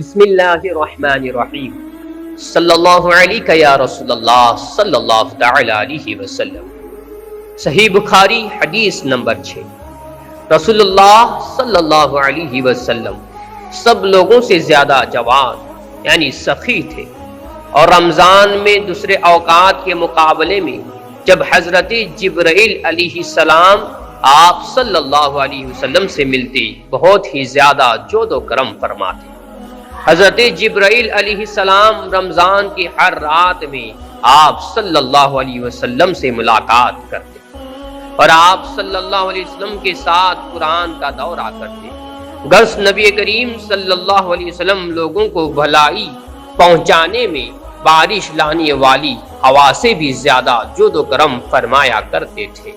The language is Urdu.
بسم اللہ الرحمن الرحیم صلی اللہ علیہ یا رسول اللہ صلی اللہ تعالی علیہ وسلم۔ صحیح بخاری حدیث نمبر 6۔ رسول اللہ صلی اللہ علیہ وسلم سب لوگوں سے زیادہ جواد یعنی سخی تھے، اور رمضان میں دوسرے اوقات کے مقابلے میں جب حضرت جبرائیل علیہ السلام آپ صلی اللہ علیہ وسلم سے ملتے بہت ہی زیادہ جود و کرم فرماتے۔ حضرت جبرائیل علیہ السلام رمضان کی ہر رات میں آپ صلی اللہ علیہ وسلم سے ملاقات کرتے، اور آپ صلی اللہ علیہ وسلم کے ساتھ قرآن کا دورہ کرتے۔ غرض نبی کریم صلی اللہ علیہ وسلم لوگوں کو بھلائی پہنچانے میں بارش لانے والی ہوا سے بھی زیادہ جود و کرم فرمایا کرتے تھے۔